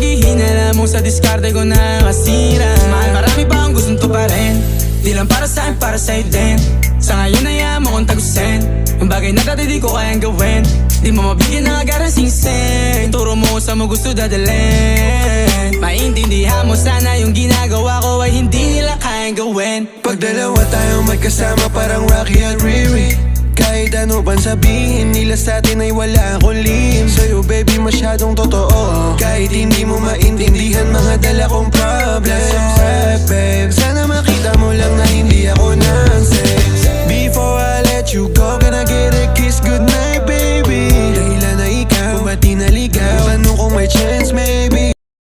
sabihin, alam mo sa diskarte ko nakasira. Mahal, marami pa akong gustong tuparin, di lang para sa'kin, para sa'yo din. Sa ngayon ayaw mo kong tagusin ang bagay na dati di ko kayang gawin. Di mo mabigyan ng agarang singsing, turo mo sa mo gusto dadalhin. Maintindihan mo sana yung ginagawa ko ay hindi nila kayang gawin. Pag dalawa tayong magkasama parang Rocky at Riri, kahit ano bang sabihin nila sa'tin ay wala akong lihim. Sa'yo baby masyadong totoo, kahit hindi mo maintindihan mga dala kong